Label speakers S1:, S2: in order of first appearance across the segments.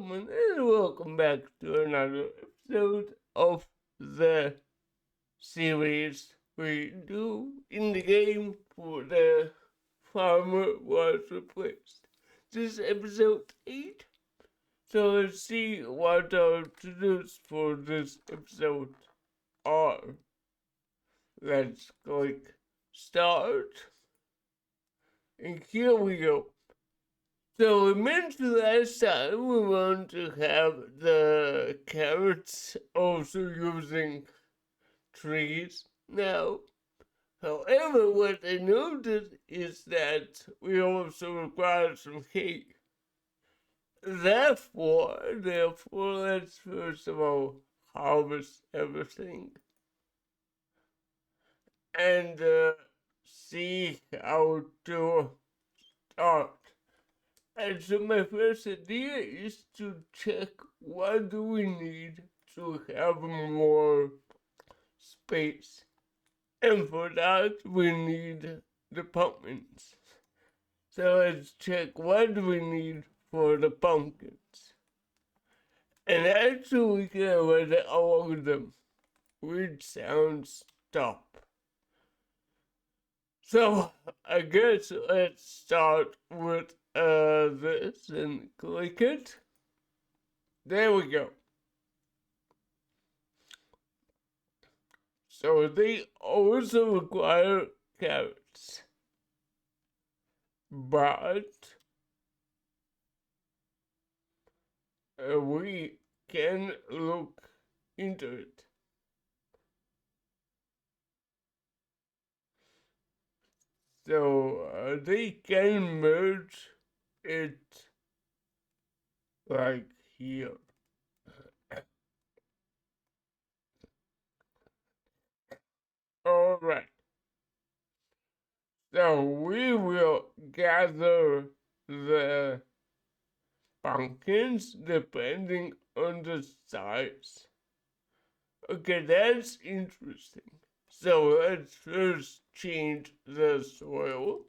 S1: gentlemen, and welcome back to another episode of the series we do in the game for the farmer was replaced. This is episode 8, so let's see what our to-dos for this episode are. Let's click start, and here we go. So we mentioned last time we want to have the carrots also using trees now. However, what I noticed is that we also require some hay. Therefore, let's first of all harvest everything and see how to start. And so my first idea is to check what do we need to have more space. And for that we need the pumpkins. So let's check what do we need for the pumpkins. And actually we can already all of them. Which sounds stop. So I guess let's start with this and click it. There we go. So they also require carrots, but we can look into it. So they can merge it like here. Alright. So we will gather the pumpkins depending on the size. Okay, that's interesting. So let's first change the soil.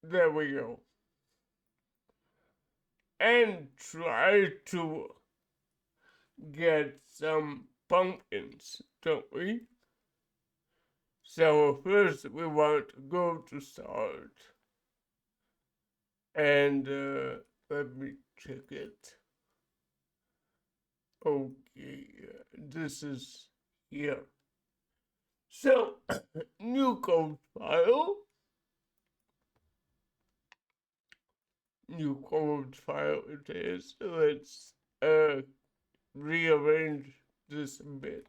S1: There we go. And try to get some pumpkins, don't we? So first we want to go to start. And let me check it. Okay, this is here. So, new code file. New code file it is. Let's rearrange this a bit.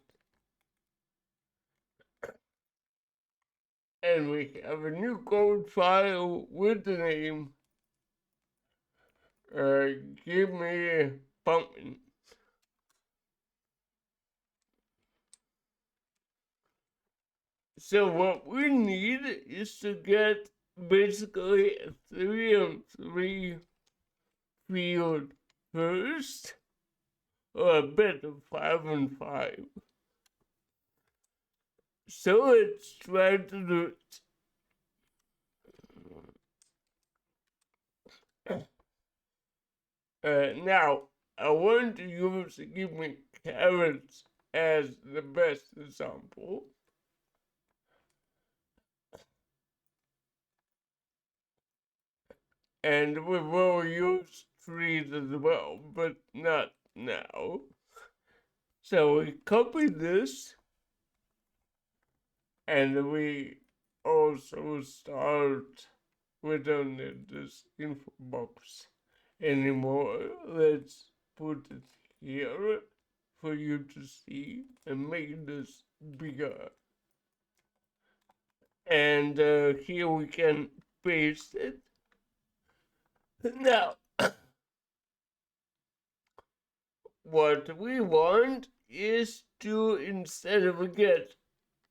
S1: And we have a new code file with the name give me pumpkin. So what we need is to get basically a 3-on-3 field first, or a bit of 5-on-5. So let's try to do it. Now, I want to use give me carrots as the best example. And we will use trees as well, but not now. So we copy this, and we also start, we don't need this info box anymore. Let's put it here for you to see and make this bigger. And here we can paste it. Now, what we want is to, instead of get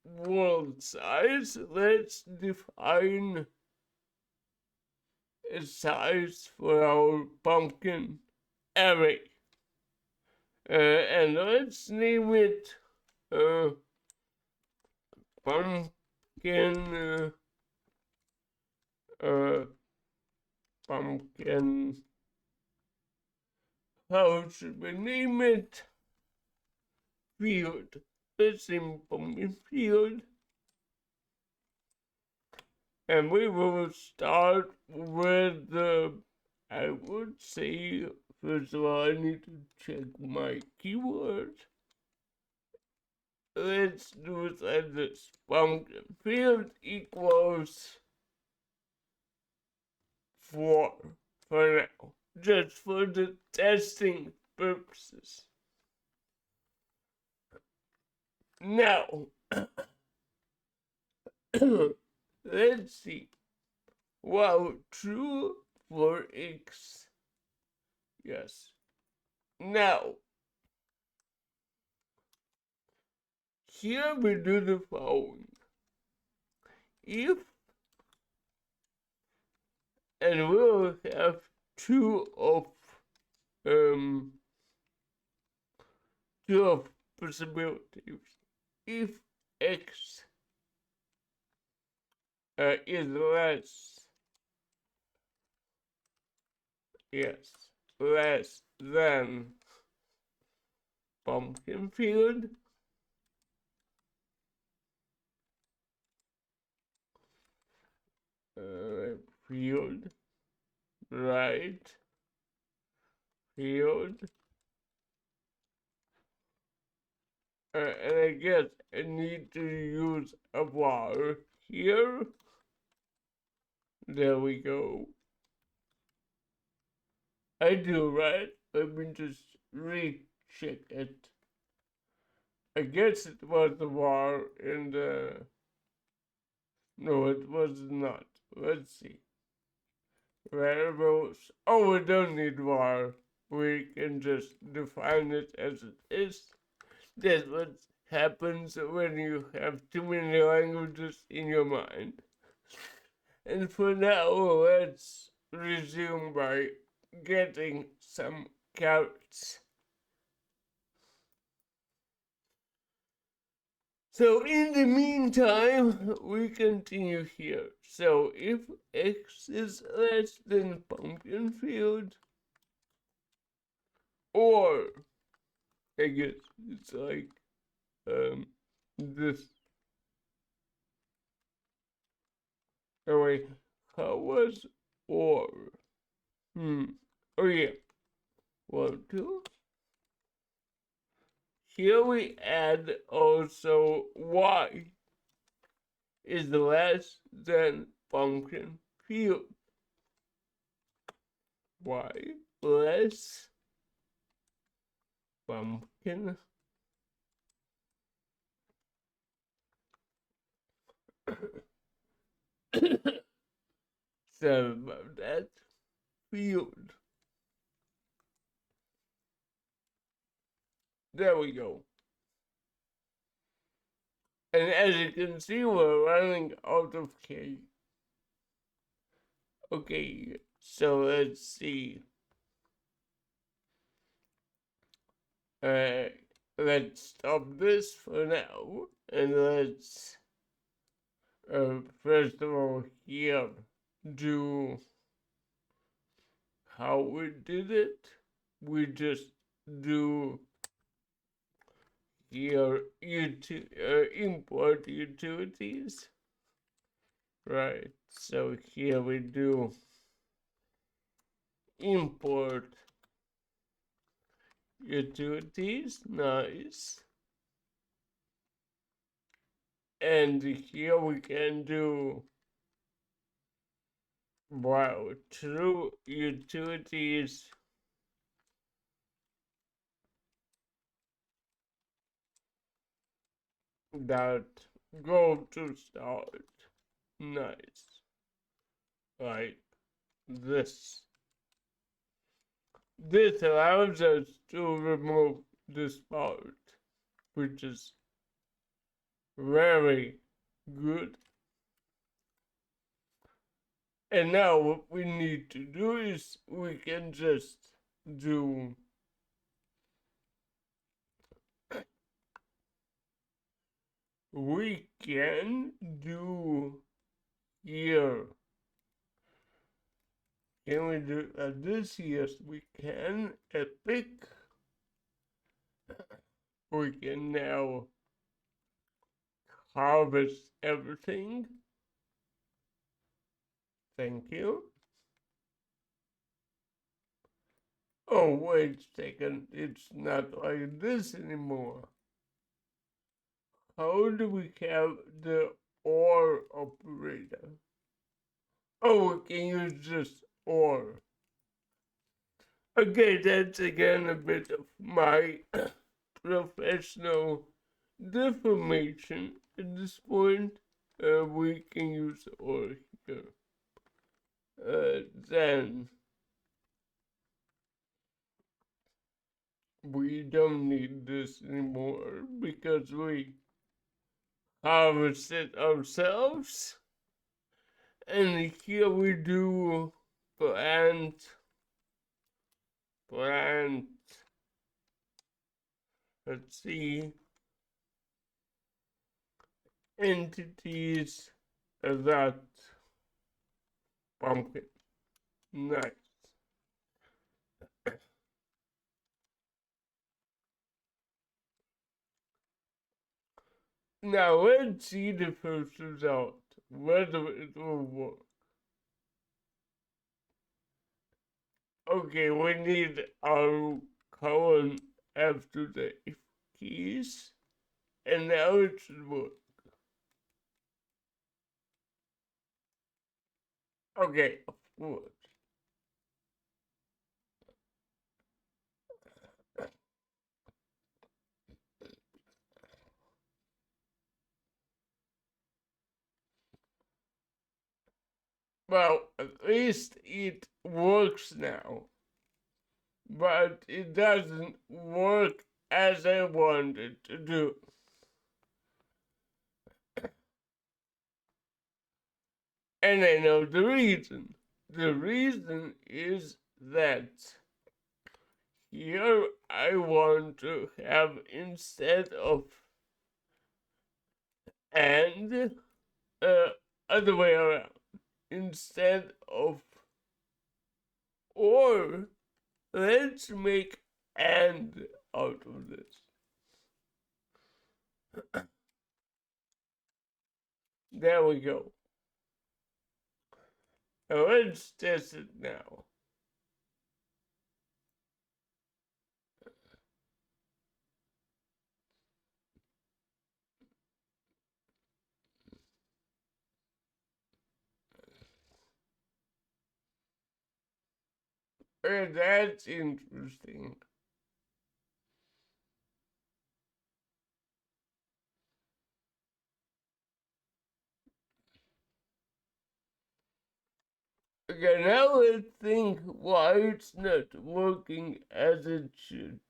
S1: world size, let's define a size for our pumpkin array. And let's name it pumpkin uh, pumpkin, how should we name it? Field. It's in pumpkin field. And we will start with the, I would say, first of all, I need to check my keyword. Let's do it like this. Pumpkin field equals 4 for now, just for the testing purposes. Now, let's see. Wow, true for x. Yes. Now, here we do the following. If, and we'll have um, two of possibilities. If x is less, yes, less than pumpkin field, field, right, field, and I guess I need to use a var here. There we go. I do, right? Let me just recheck it. I guess it was the var in the... No, it was not. Let's see. Variables. Oh, we don't need var. We can just define it as it is. That's what happens when you have too many languages in your mind. And for now, let's resume by getting some carrots. So in the meantime, we continue here. So if x is less than pumpkin field, or I guess it's like this. Oh wait, how was or? Oh yeah, 1, 2. Here we add also y is less than pumpkin field. Y less pumpkin so about that field. There we go. And as you can see, we're running out of K. Okay, so let's see. Let's stop this for now, and let's first of all here do how we did it. We just do here import utilities, right? So here we do import utilities, nice. And here we can do, wow, true utilities that go to start, nice, like this. This allows us to remove this part, which is very good. And now what we need to do is we can just do here Can we do this? Yes, we can. Epic. We can now harvest everything. Thank you. Oh, wait a second. It's not like this anymore. How do we have the OR operator? Oh, we can use this OR. Okay, that's again a bit of my professional deformation at this point. We can use OR here. Then we don't need this anymore because we harvest it ourselves. And here we do plant, let's see, entities that pumpkin. Nice. Now let's see the first result, whether it will work. Okay, we need our colon after the if keys, and now it should work. Okay, of course. Well, at least it works now, but it doesn't work as I wanted to do. And I know the reason. The reason is that here I want to have instead of and, other way around. Instead of or, let's make and out of this. There we go. Now let's test it now. That's interesting. Okay, now let's think why it's not working as it should.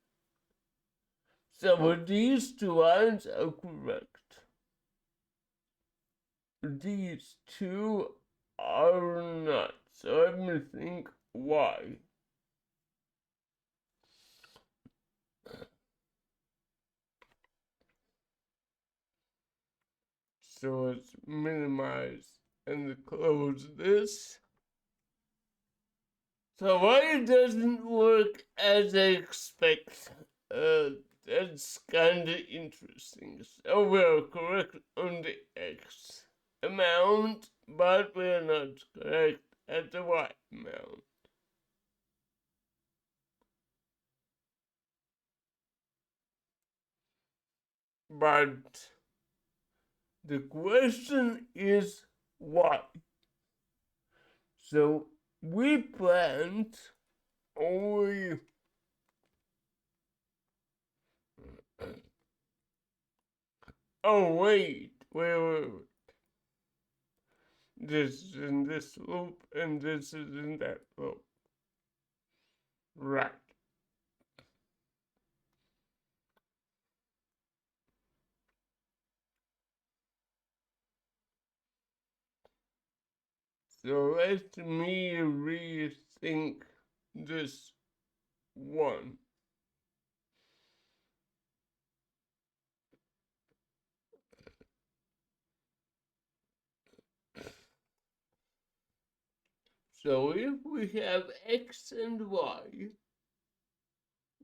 S1: So these two lines are correct. These two are not. So let me think why. So let's minimize and close this. So why it doesn't work as I expect? That's kinda interesting. So we're correct on the X amount, but we're not correct at the Y amount. But the question is why? So we plant only oh wait. This is in this loop and this is in that loop. Right. So let me rethink this one. So if we have X and Y,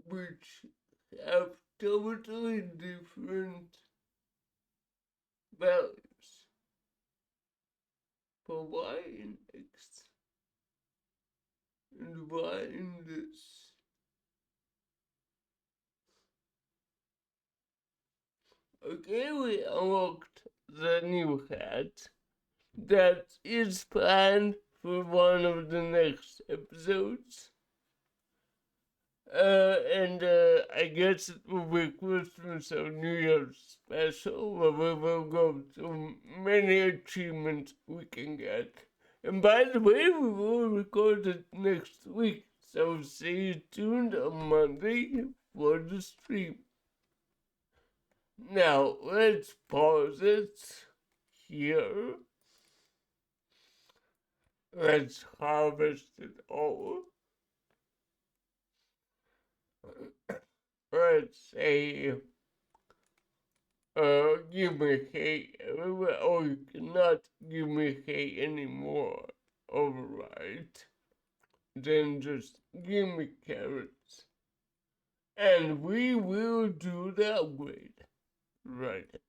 S1: which have totally different values for Y in X and Y in this, okay, we unlocked the new hat that is planned for one of the next episodes. I guess it will be Christmas or New Year's special where we will go through many achievements we can get. And by the way, we will record it next week, so stay tuned on Monday for the stream. Now, let's pause it here. Let's harvest it all. Let's say, give me hay. Oh, you cannot give me hay anymore. Alright. Then just give me carrots. And we will do the upgrade. Right.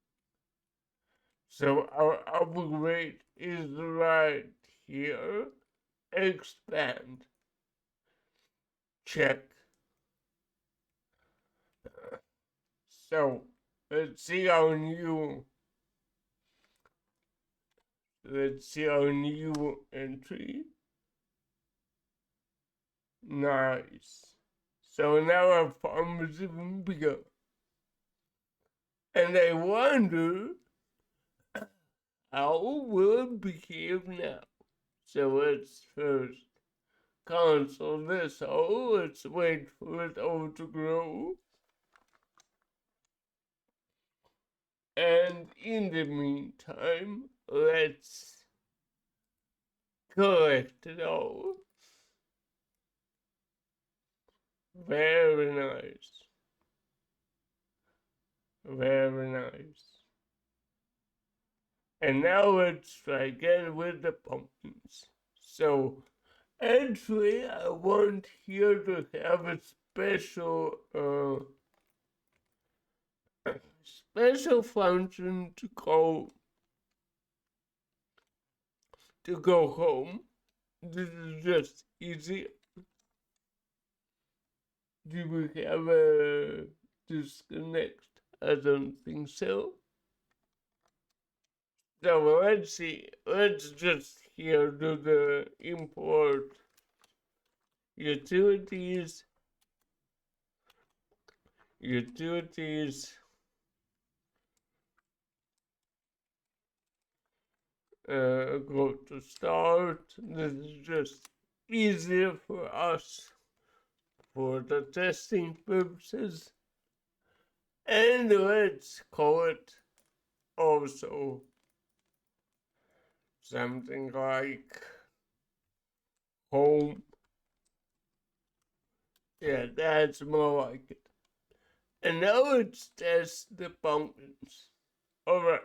S1: So our upgrade is right here. Expand. Check. So let's see our new entry. Nice. So now our farm is even bigger. And I wonder how will it behave now. So let's first console this hole. Let's wait for it all to grow. And in the meantime, let's collect it all. Very nice. Very nice. And now let's try again with the pumpkins. So, actually, I want here to have a special function to go home. This is just easy. Do we have a disconnect? I don't think so. So let's see. Let's just here do the import utilities. Go to start. This is just easier for us for the testing purposes. And let's call it also something like home. Yeah, that's more like it. And now let's test the pumpkins. Alright.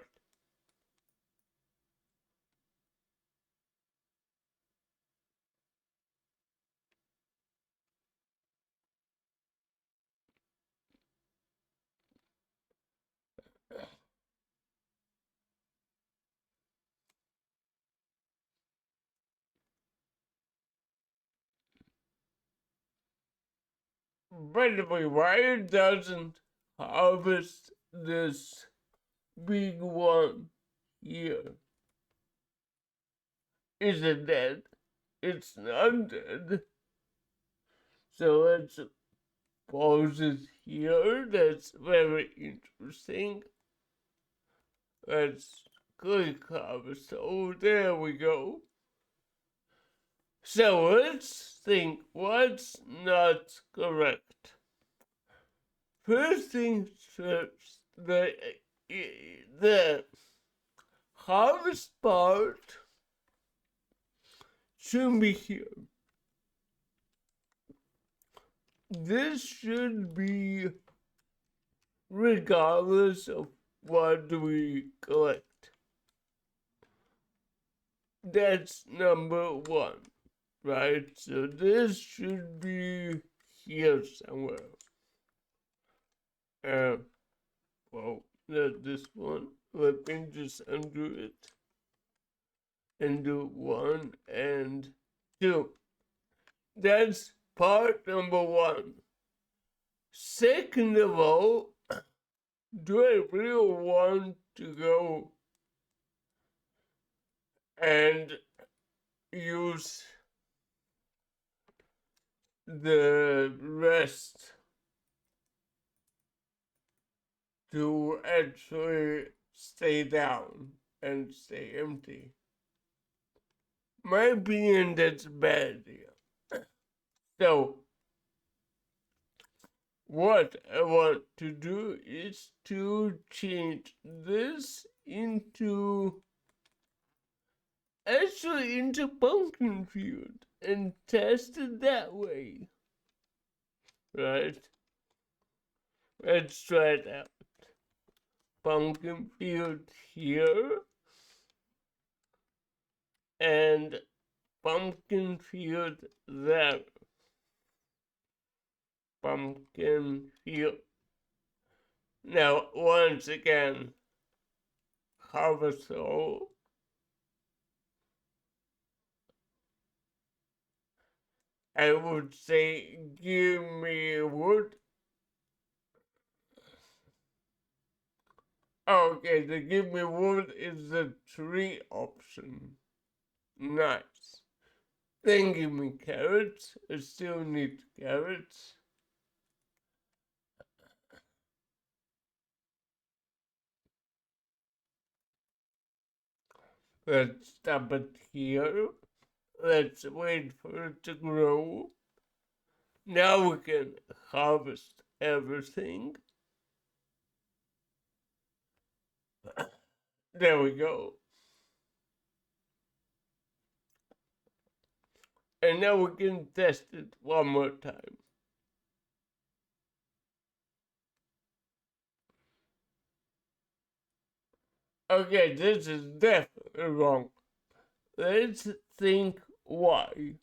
S1: By the way, why it doesn't harvest this big one here? Is it dead? It's not dead. So let's pause it here. That's very interesting. Let's click harvest. Oh, there we go. So let's think what's not correct. First things first, the harvest part should be here. This should be regardless of what we collect. That's number one. right? So this should be here somewhere. Well, not this one. Let me just undo it and do 1 and 2. That's part number 1. Second of all, do I really want to go and use the rest to actually stay down and stay empty? My opinion, that's a bad idea. So, what I want to do is to change this into pumpkin field and test it that way. Right? Let's try it out. Pumpkin field here and pumpkin field there. Pumpkin field. Now, once again, harvest all. I would say give me wood. Okay, the give me wood is the tree option. Nice. Then give me carrots. I still need carrots. Let's stop it here. Let's wait for it to grow. Now we can harvest everything. There we go. And now we can test it one more time. Okay, this is definitely wrong. Let's think why.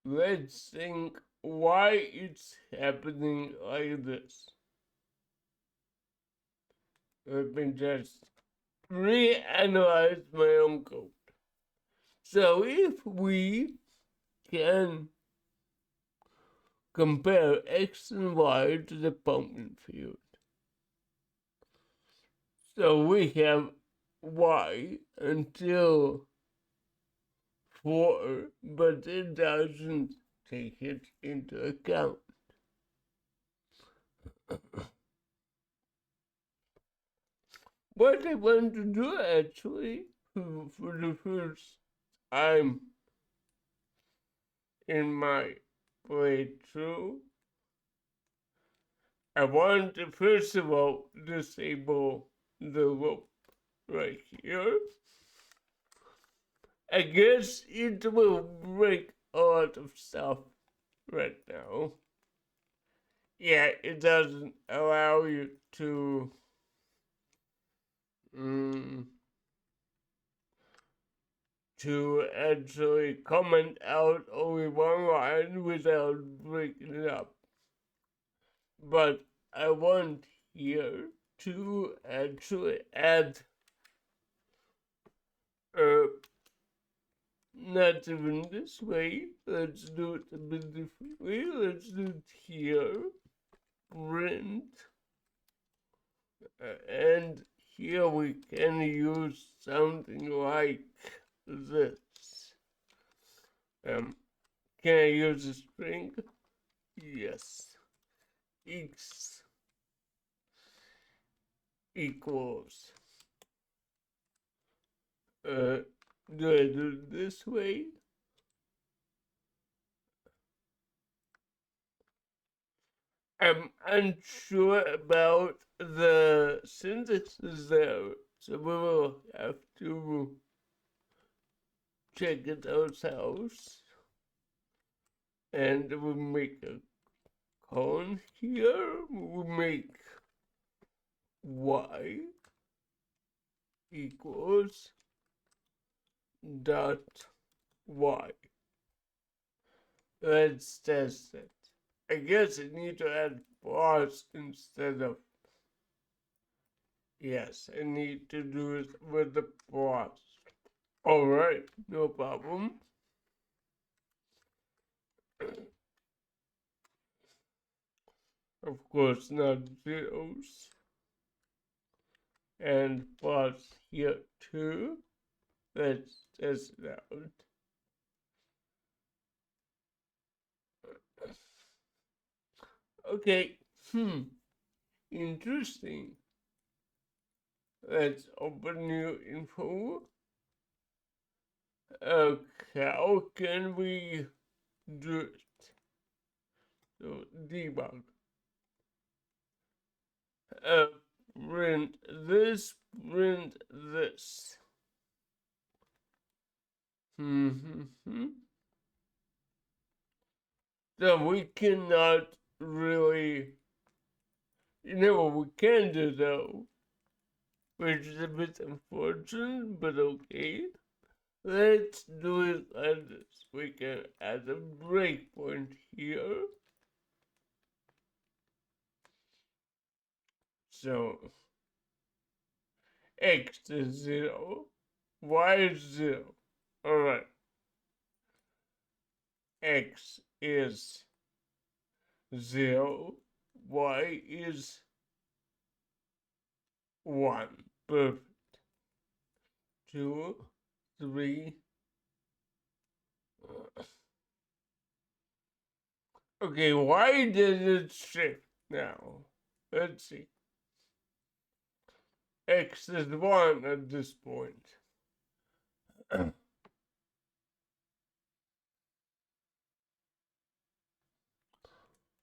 S1: Let's think why it's happening like this. Let me just reanalyze my own code. So if we can compare X and Y to the pumpkin field, so we have Y until 4, but it doesn't take it into account. What I want to do actually for the first time in my playthrough, I want to first of all disable the rope right here. I guess it will break a lot of stuff right now. Yeah, it doesn't allow you to actually comment out only one line without breaking it up. But I want here to actually add not even this way. Let's do it a bit differently. Let's do it here. Print. And here we can use something like this. Can I use a string? Yes. X equals. Do I do it this way? I'm unsure about the syntaxes there, so we will have to check it ourselves. And we make a colon here, we make Y, equals dot y. Let's test it. I guess I need to add pause instead of, yes, I need to do it with the pause. Alright, no problem. Of course, not zeros. And pause here too. Let's test it out. Okay, interesting. Let's open new info. Okay, how can we do it? So debug. Print this, print this. So we cannot really, you know what we can do though, which is a bit unfortunate, but okay. Let's do it like this. We can add a breakpoint here. So x is 0, y is 0. Alright. X is 0, y is 1. Perfect. 2, 3. Okay, why did it shift now? Let's see. X is 1 at this point.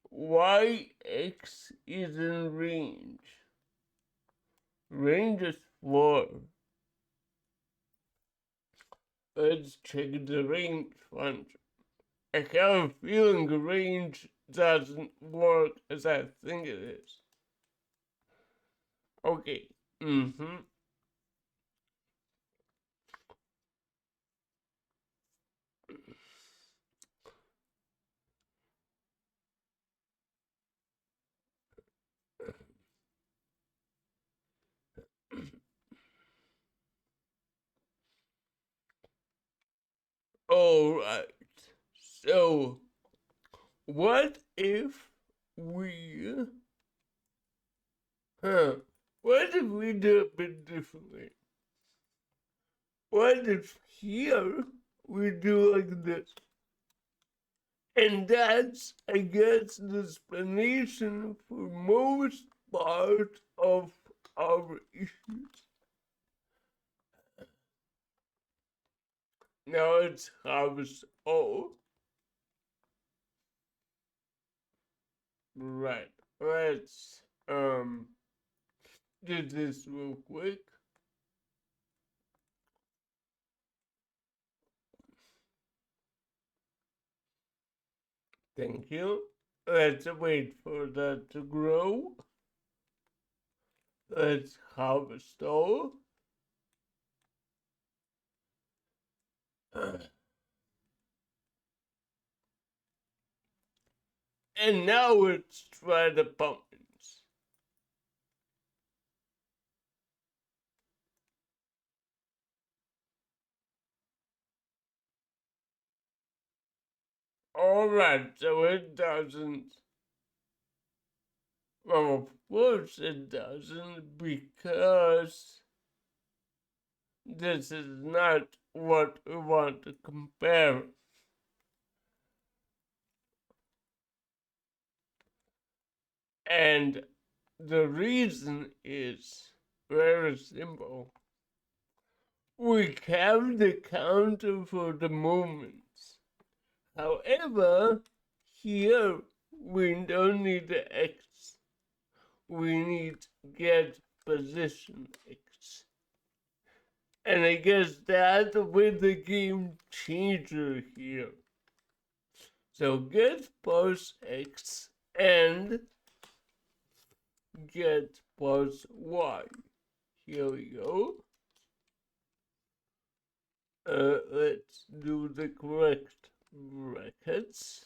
S1: Why x is in range? Range is 4. Let's check the range function. I have a feeling range doesn't work as I think it is. Okay. Alright. So, what if we... What if we do a bit differently? What if here we do like this? And that's, I guess, the explanation for most part of our issues. Now it's harvest all. Right. Let's do this real quick. Thank you. Let's wait for that to grow. Let's harvest all. And now let's try the pumpkins. Alright, so it doesn't. Well, of course it doesn't, because this is not what we want to compare. And the reason is very simple. We have the counter for the movements. However, here we don't need the X. We need get position X. And I guess that's with the game changer here. So get pose X and get pose Y. Here we go. Let's do the correct brackets.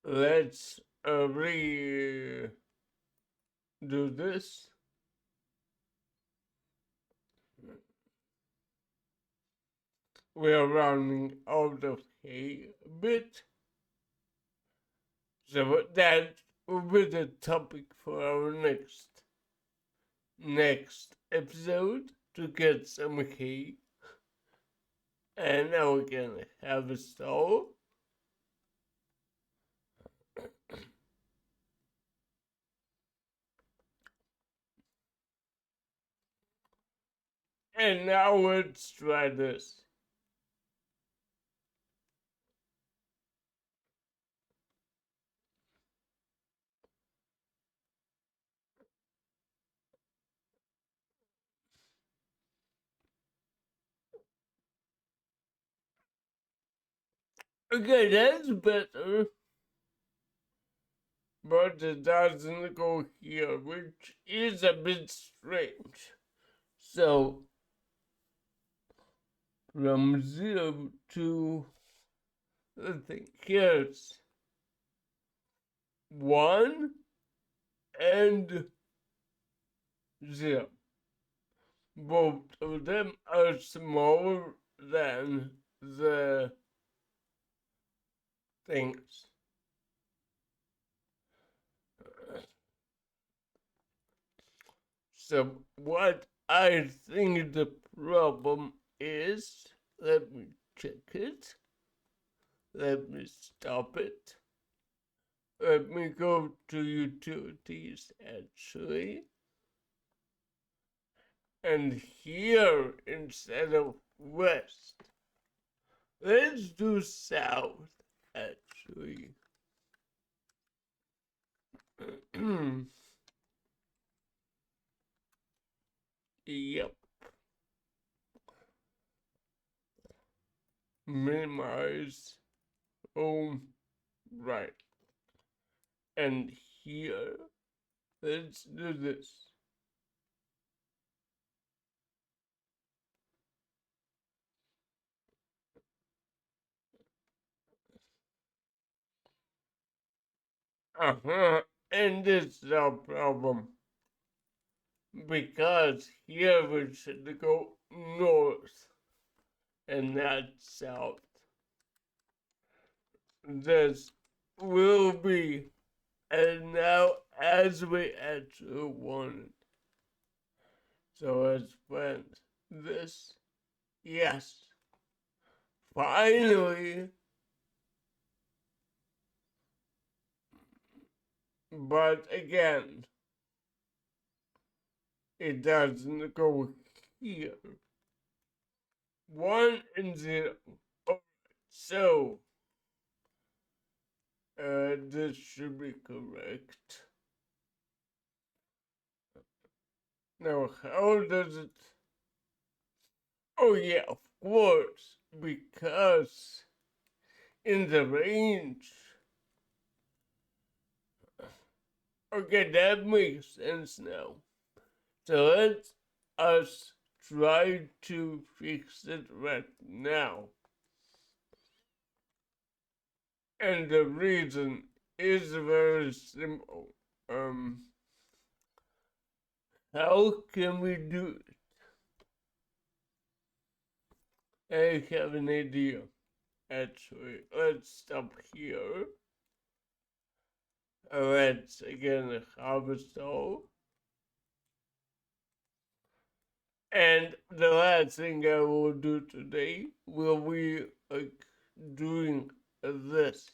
S1: Let's redo this. We're running out of hay a bit. So that will be the topic for our next episode, to get some hay. And now we're gonna have a stove. And now let's try this. Okay, that's better. But it doesn't go here, which is a bit strange. So, from 0 to, let's think, here's 1 and 0. Both of them are smaller than the things. So what I think the problem is, let me check it. Let me stop it. Let me go to utilities actually. And here, instead of west, let's do south actually. Yep. Minimize. Oh, right. And here, let's do this. And this is our problem. Because here we should go north and not south. This will be, and now as we actually wanted. So let's print this. Yes. Finally. But again, it doesn't go here. 1 and 0. Alright, so this should be correct. Now, how does it? Oh, yeah, of course, because in the range. Okay, that makes sense now. So let us try to fix it right now. And the reason is very simple. How can we do it? I have an idea. Actually, let's stop here. Let's again harvest all. And the last thing I will do today will be like doing this.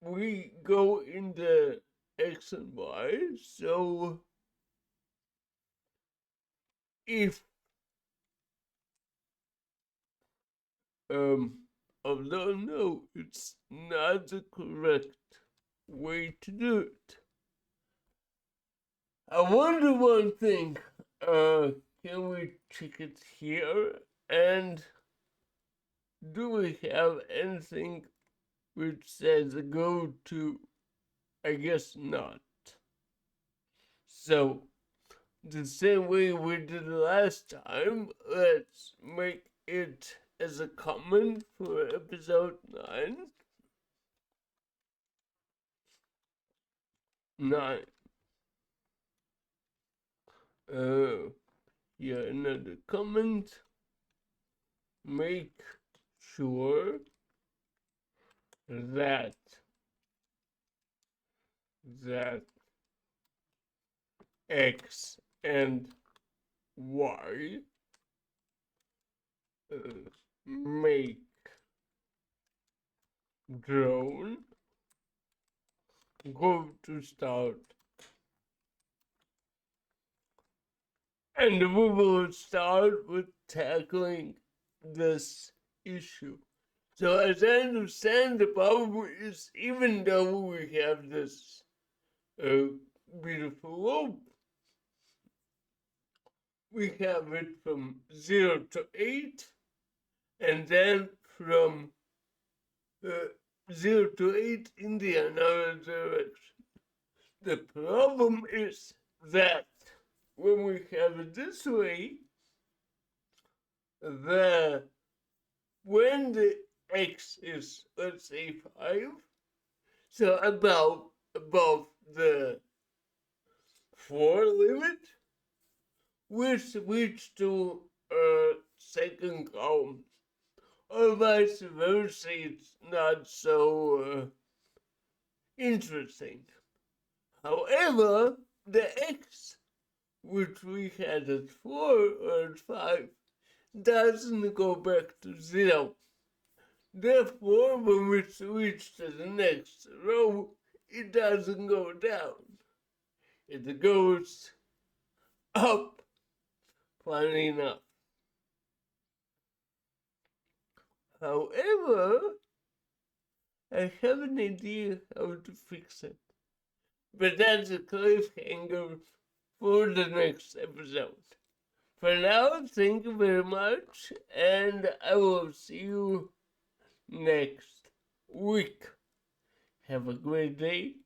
S1: We go in the X and Y, so if although no, it's not the correct way to do it. I wonder one thing. Can we check it here? And do we have anything which says go to? I guess not. So, the same way we did last time, let's make it as a comment for episode 9. 9. Here another comment. Make sure that that X and Y make drone go to start, and we will start with tackling this issue. So as I understand, the problem is, even though we have this beautiful rope, we have it from 0 to 8, and then from 0 to 8 in the another direction. The problem is that when we have it this way, when the X is, let's say, 5, so above the 4 limit, we switch to second column, or vice versa. It's not so interesting. However, the X, which we had at 4 or at 5, doesn't go back to 0. Therefore, when we switch to the next row, it doesn't go down. It goes up, funny enough. However, I have an idea how to fix it. But that's a cliffhanger for the next episode. For now, thank you very much, and I will see you next week. Have a great day.